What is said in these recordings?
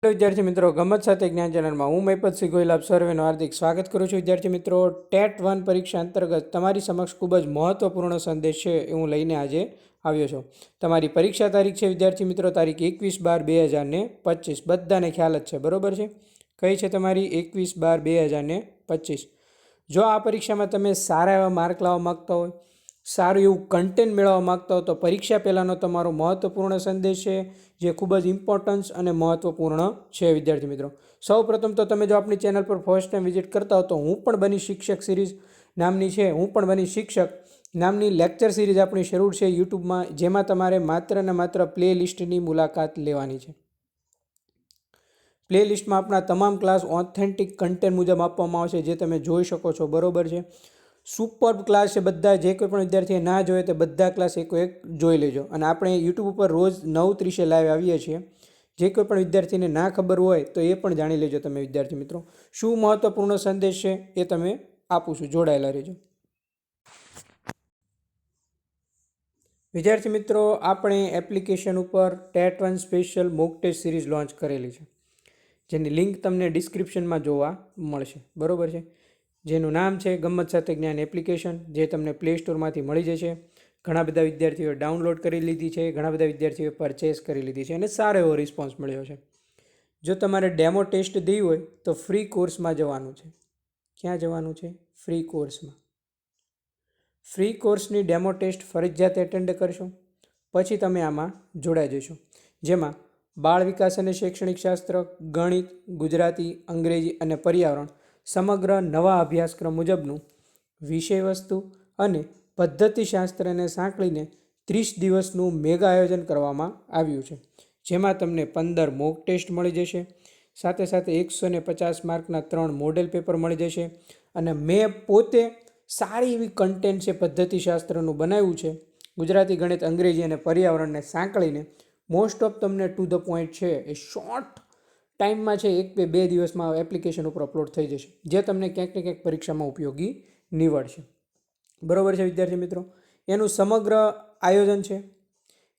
વિદ્યાર્થી મિત્રો, ગમત સાથે જ્ઞાન ચેનલમાં હું મહિપતસિંહ ગોહિલ આપ સર્વેનું હાર્દિક સ્વાગત કરું છું. વિદ્યાર્થી મિત્રો, ટેટ 1 પરીક્ષા અંતર્ગત તમારી સમક્ષ ખૂબ જ મહત્વપૂર્ણ સંદેશ છે એ હું લઈને આજે આવ્યો છું. તમારી પરીક્ષા તારીખ છે વિદ્યાર્થી મિત્રો, તારીખ 21/12/2025. બધાને ખ્યાલ જ છે, બરોબર છે? કઈ છે તમારી? 21/12/2025. જો આ પરીક્ષામાં તમે સારા એવા માર્ક લાવવા માગતા હોય, સારું એવું કન્ટેન્ટ મેળવવા માગતા હો, તો પરીક્ષા પહેલાંનો તમારો મહત્વપૂર્ણ સંદેશ છે જે ખૂબ જ ઇમ્પોર્ટન્સ અને મહત્વપૂર્ણ છે. વિદ્યાર્થી મિત્રો, સૌ પ્રથમ તો તમે જો આપણી ચેનલ પર ફર્સ્ટ ટાઈમ વિઝિટ કરતા હો તો હું પણ બની શિક્ષક સિરીઝ નામની છે, હું પણ બની શિક્ષક નામની લેક્ચર સિરીઝ આપણી શરૂ છે યુટ્યુબમાં, જેમાં તમારે માત્ર ને માત્ર પ્લે લિસ્ટની મુલાકાત લેવાની છે. પ્લે લિસ્ટમાં આપણા તમામ ક્લાસ ઓથેન્ટિક કન્ટેન્ટ મુજબ આપવામાં આવશે, જે તમે જોઈ શકો છો, બરોબર છે? સુપર ક્લાસ છે. બધા જે કોઈ પણ વિદ્યાર્થીએ ના જોઈએ તે બધા ક્લાસ એક જોઈ લેજો. અને આપણે યુટ્યુબ ઉપર રોજ 9:30 લાઈવ આવીએ છીએ. જે કોઈ પણ વિદ્યાર્થીને ના ખબર હોય તો એ પણ જાણી લેજો તમે. વિદ્યાર્થી મિત્રો, શું મહત્વપૂર્ણ સંદેશ છે એ તમે આપું છું, જોડાયેલા રહેજો. વિદ્યાર્થી મિત્રો, આપણે એપ્લિકેશન ઉપર TET 1 special mock test series launch કરેલી છે, જેની લિંક તમને ડિસ્ક્રિપ્શનમાં જોવા મળશે, બરોબર છે? જેનું નામ છે ગમત સાથે જ્ઞાન એપ્લિકેશન, જે તમને પ્લે સ્ટોરમાંથી મળી જશે. ઘણા બધા વિદ્યાર્થીઓએ ડાઉનલોડ કરી લીધી છે, ઘણા બધા વિદ્યાર્થીઓએ પરચેસ કરી લીધી છે અને સારો એવો રિસ્પોન્સ મળ્યો છે. જો તમારે ડેમો ટેસ્ટ દેવી હોય તો ફ્રી કોર્સમાં જવાનું છે. ક્યાં જવાનું છે? ફ્રી કોર્સમાં. ફ્રી કોર્સની ડેમો ટેસ્ટ ફરજિયાત એટેન્ડ કરશો, પછી તમે આમાં જોડાઈ જશો, જેમાં બાળ વિકાસ અને શૈક્ષણિક શાસ્ત્ર, ગણિત, ગુજરાતી, અંગ્રેજી અને પર્યાવરણ સમગ્ર નવા અભ્યાસક્રમ મુજબનું વિષય વસ્તુ અને પદ્ધતિશાસ્ત્રને સાંકળીને 30 દિવસનું મેગા આયોજન કરવામાં આવ્યું છે, જેમાં તમને 15 મોક ટેસ્ટ મળી જશે, સાથે સાથે 150 માર્કના 3 મોડેલ પેપર મળી જશે. અને મેં પોતે સારી એવી કન્ટેન્ટ છે પદ્ધતિશાસ્ત્રનું બનાવ્યું છે, ગુજરાતી, ગણિત, અંગ્રેજી અને પર્યાવરણને સાંકળીને. મોસ્ટ ઓફ તમને ટુ ધ પોઈન્ટ છે એ શોર્ટ ટાઈમમાં છે, 1-2 દિવસમાં એપ્લિકેશન ઉપર અપલોડ થઈ જશે, જે તમને ક્યાંક ને ક્યાંક પરીક્ષામાં ઉપયોગી નીવડશે, બરોબર છે વિદ્યાર્થી મિત્રો? એનું સમગ્ર આયોજન છે.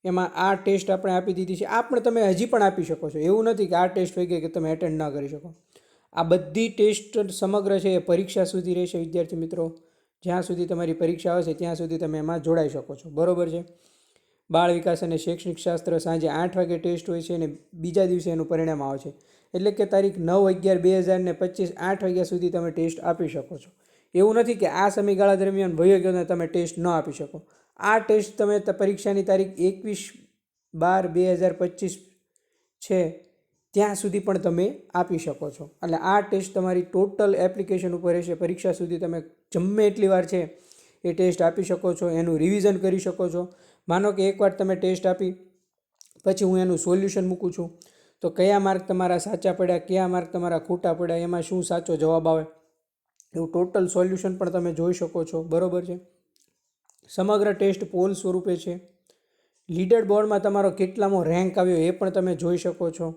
એમાં આ ટેસ્ટ આપણે આપી દીધી છે, આ પણ તમે હજી પણ આપી શકો છો. એવું નથી કે આ ટેસ્ટ હોય કે તમે એટેન્ડ ના કરી શકો. આ બધી ટેસ્ટ સમગ્ર છે એ પરીક્ષા સુધી રહેશે વિદ્યાર્થી મિત્રો. જ્યાં સુધી તમારી પરીક્ષા આવશે ત્યાં સુધી તમે એમાં જોડાઈ શકો છો, બરોબર છે? બાળ વિકાસ અને શૈક્ષણિક શાસ્ત્ર સાંજે 8 વાગે ટેસ્ટ હોય છે અને બીજા દિવસે એનું પરિણામ આવે છે. એટલે કે તારીખ 9/11/2025 8 વાગ્યા સુધી તમે ટેસ્ટ આપી શકો છો. એવું નથી કે આ સમયગાળા દરમિયાન વયો ગયો અને તમે ટેસ્ટ ન આપી શકો. આ ટેસ્ટ તમે પરીક્ષાની તારીખ 21/12/2025 છે ત્યાં સુધી પણ તમે આપી શકો છો. એટલે આ ટેસ્ટ તમારી ટોટલ એપ્લિકેશન ઉપર રહેશે. પરીક્ષા સુધી તમે ગમે એટલી વાર છે એ ટેસ્ટ આપી શકો છો, એનું રિવિઝન કરી શકો છો. માનો કે એકવાર તમે ટેસ્ટ આપી પછી હું એનું સોલ્યુશન મૂકું છું, તો કયા માર્ક તમારા સાચા પડ્યા, કયા માર્ક તમારા ખોટા પડ્યા, એમાં શું સાચો જવાબ આવે, એવું ટોટલ સોલ્યુશન પણ તમે જોઈ શકો છો, બરોબર છે? સમગ્ર ટેસ્ટ પોલ સ્વરૂપે છે. લીડર બોર્ડમાં તમારો કેટલામો રેન્ક આવ્યો એ પણ તમે જોઈ શકો છો.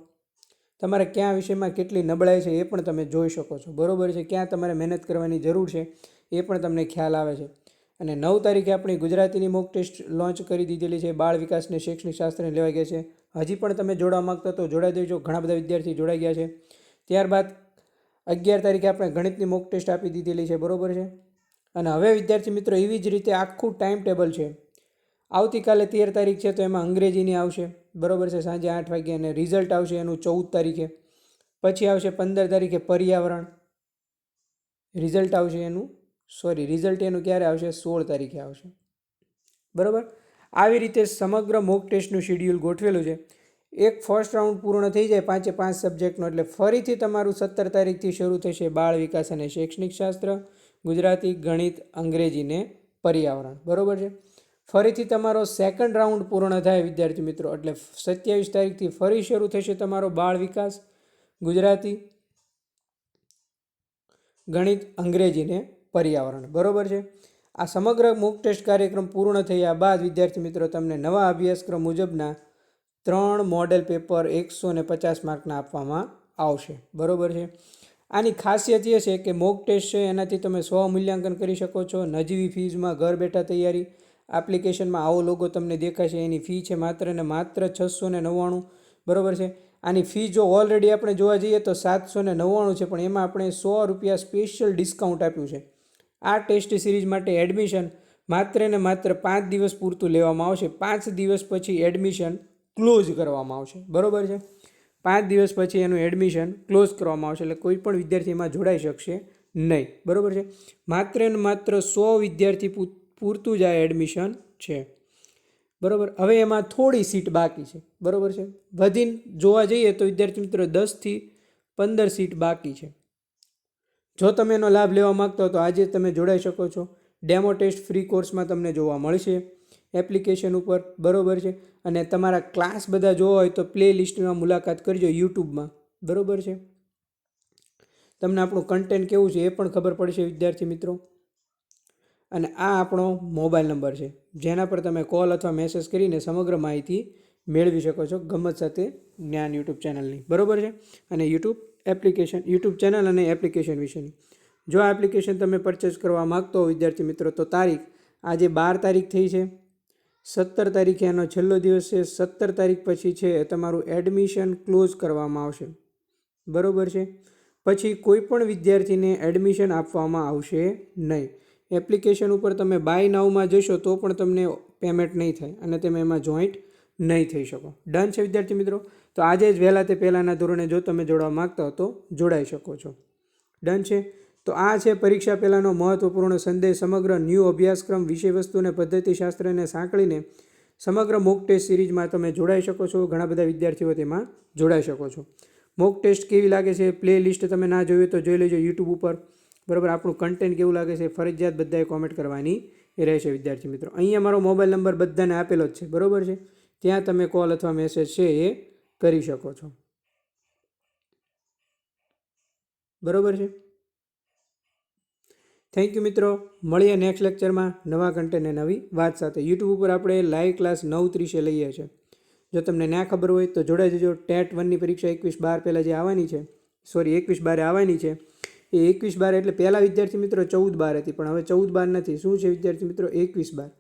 તમારે કયા વિષયમાં કેટલી નબળાઈ છે એ પણ તમે જોઈ શકો છો, બરોબર છે? ક્યાં તમારે મહેનત કરવાની જરૂર છે એ પણ તમને ખ્યાલ આવે છે. અને 9 તારીખે આપણી ગુજરાતીની મોક ટેસ્ટ લોન્ચ કરી દીધેલી છે. બાળ વિકાસને શૈક્ષણિક શાસ્ત્રને લેવાઈ ગયા છે. હજી પણ તમે જોડાવા માગતા તો જોડાઈ દેજો. ઘણા બધા વિદ્યાર્થી જોડાઈ ગયા છે. ત્યારબાદ 11 તારીખે આપણે ગણિતની મોક ટેસ્ટ આપી દીધેલી છે, બરોબર છે? અને હવે વિદ્યાર્થી મિત્રો, એવી જ રીતે આખું ટાઈમ ટેબલ છે. આવતીકાલે 13 તારીખ છે તો એમાં અંગ્રેજીની આવશે, બરોબર છે, સાંજે 8 વાગે. અને રિઝલ્ટ આવશે એનું 14 તારીખે. પછી આવશે 15 તારીખે પર્યાવરણ. રિઝલ્ટ આવશે એનું રિઝલ્ટ એનું ક્યારે આવશે? 16 તારીખે આવશે, બરાબર? આવી રીતે સમગ્ર મોક ટેસ્ટનું શેડ્યુલ ગોઠવેલું છે. એક ફર્સ્ટ રાઉન્ડ પૂર્ણ થઈ જાય 5 સબ્જેક્ટનો, એટલે ફરીથી તમારું 17 તારીખથી શરૂ થશે બાળ વિકાસ અને શૈક્ષણિક શાસ્ત્ર, ગુજરાતી, ગણિત, અંગ્રેજી ને પર્યાવરણ, બરોબર છે? ફરીથી તમારો સેકન્ડ રાઉન્ડ પૂર્ણ થાય વિદ્યાર્થી મિત્રો, એટલે 27 તારીખથી ફરી શરૂ થશે તમારો બાળ વિકાસ, ગુજરાતી, ગણિત, અંગ્રેજી ને પર્યાવરણ, બરોબર છે? આ સમગ્ર મોક ટેસ્ટ કાર્યક્રમ પૂર્ણ થયા બાદ વિદ્યાર્થી મિત્રો તમને નવા અભ્યાસક્રમ મુજબના 3 મોડેલ પેપર 150 માર્કના આપવામાં આવશે, બરોબર છે? આની ખાસિયત એ છે કે મોક ટેસ્ટ છે એનાથી તમે સ્વમૂલ્યાંકન કરી શકો છો. નજીવી ફીઝમાં ઘર બેઠા તૈયારી. એપ્લિકેશનમાં આવો લોગો તમને દેખાશે. એની ફી છે માત્ર ને માત્ર 699, બરોબર છે? આની ફી જો ઓલરેડી આપણે જોવા જઈએ તો 799 છે, પણ એમાં આપણે ₹100 સ્પેશિયલ ડિસ્કાઉન્ટ આપ્યું છે. આ ટેસ્ટ સિરીઝ માટે એડમિશન માત્ર ને માત્ર 5 દિવસ પૂરતું લેવામાં આવશે. 5 દિવસ પછી એડમિશન ક્લોઝ કરવામાં આવશે. બરોબર છે, 5 દિવસ પછી એનું એડમિશન ક્લોઝ કરવામાં આવશે, એટલે કોઈ પણ વિદ્યાર્થી એમાં જોડાઈ શકશે નહીં. બરોબર છે, માત્ર ને માત્ર 100 વિદ્યાર્થી પૂરતું જ આ એડમિશન છે. બરાબર, હવે એમાં થોડી સીટ બાકી છે. બરાબર છે, વધીને જોવા જઈએ તો વિદ્યાર્થી મિત્રો 10 થી 15 સીટ બાકી છે. જો તમે એનો લાભ લેવા માગતા હો તો આજે તમે જોડાઈ શકો છો. ડેમો ટેસ્ટ ફ્રી કોર્સમાં તમને જોવા મળશે એપ્લિકેશન ઉપર. બરાબર છે, અને તમારા ક્લાસ બધા જોવા હોય તો પ્લે લિસ્ટમાં મુલાકાત કરજો યુટ્યુબમાં. બરાબર છે, તમને આપણું કન્ટેન્ટ કેવું છે એ પણ ખબર પડશે વિદ્યાર્થી મિત્રો. અને આ આપણો મોબાઈલ નંબર છે, જેના પર તમે કોલ અથવા મેસેજ કરીને સમગ્ર માહિતી મેળવી શકો છો ગમ્મત સાથે જ્ઞાન યુટ્યુબ ચેનલની. બરાબર છે, અને યુટ્યુબ ચેનલ અને એપ્લિકેશન વિશેની. જો આ એપ્લિકેશન તમે પરચેસ કરવા માગતો હો વિદ્યાર્થી મિત્રો તો તારીખ આજે 12 તારીખ થઈ છે, 17 તારીખે એનો છેલ્લો દિવસ છે. 17 તારીખ પછી છે તમારું એડમિશન ક્લોઝ કરવામાં આવશે. બરાબર છે, પછી કોઈ પણ વિદ્યાર્થીને એડમિશન આપવામાં આવશે નહીં. એપ્લિકેશન ઉપર તમે બાય નાવમાં જશો તો પણ તમને પેમેન્ટ નહીં થાય અને તમે એમાં જોઈન્ટ નહીં થઈ શકો. ડન છે વિદ્યાર્થી મિત્રો? તો આજે જ વહેલા તે પહેલાંના ધોરણે જો તમે જોડવા માગતા હો તો જોડાઈ શકો છો. ડન છે? તો આ છે પરીક્ષા પહેલાંનો મહત્વપૂર્ણ સંદેશ. સમગ્ર ન્યૂ અભ્યાસક્રમ વિષયવસ્તુ અને પદ્ધતિશાસ્ત્રને સાંકળીને સમગ્ર મોક ટેસ્ટ સિરીઝમાં તમે જોડાઈ શકો છો. ઘણા બધા વિદ્યાર્થીઓ તેમાં જોડાઈ શકો છો. મોક ટેસ્ટ કેવી લાગે છે, પ્લે લિસ્ટ તમે ના જોયું તો જોઈ લેજો યુટ્યુબ ઉપર. બરાબર, આપણું કન્ટેન્ટ કેવું લાગે છે ફરજિયાત બધાએ કોમેન્ટ કરવાની એ રહેશે વિદ્યાર્થી મિત્રો. અહીંયા મારો મોબાઈલ નંબર બધાને આપેલો જ છે. બરાબર છે, ત્યાં તમે કોલ અથવા મેસેજ છે એ કરી શકો છો. બરાબર છે, થેન્ક યુ મિત્રો. મળીએ નેક્સ્ટ લેક્ચરમાં નવા કન્ટેન્ટ અને નવી વાત સાથે. યુટ્યુબ ઉપર આપણે લાઈવ ક્લાસ 9:30 લઈએ છીએ. જો તમને ના ખબર હોય તો જોડાઈ જજો. ટેટ 1ની પરીક્ષા 21/12 પહેલાં જે આવવાની છે, 21/12 આવવાની છે, એ 21/12 એટલે પહેલાં વિદ્યાર્થી મિત્રો 14/12 હતી, પણ હવે 14/12 નથી. શું છે વિદ્યાર્થી મિત્રો? 21/12.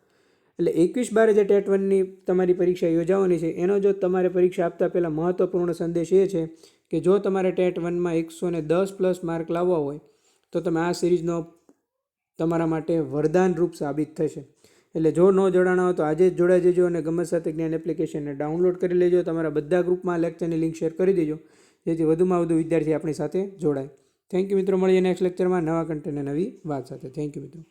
એટલે 21/12 જે ટેટ 1ની તમારી પરીક્ષા યોજાવાની છે, એનો જો તમારે પરીક્ષા આપતા પહેલાં મહત્વપૂર્ણ સંદેશ એ છે કે જો તમારે ટેટ 1માં 110+ માર્ક લાવવા હોય તો તમે આ સિરીઝનો તમારા માટે વરદાન રૂપ સાબિત થશે. એટલે જો ન જોડાણા હોય તો આજે જ જોડાઈ જજો અને ગમ્મત સાથે જ્ઞાન એપ્લિકેશનને ડાઉનલોડ કરી લેજો. તમારા બધા ગ્રુપમાં લેક્ચરની લિંક શેર કરી દેજો, જેથી વધુમાં વધુ વિદ્યાર્થી આપણી સાથે જોડાય. થેન્ક યુ મિત્રો. મળીએ નેક્સ્ટ લેક્ચરમાં નવા કન્ટેન્ટ અને નવી વાત સાથે. થેન્ક યુ મિત્રો.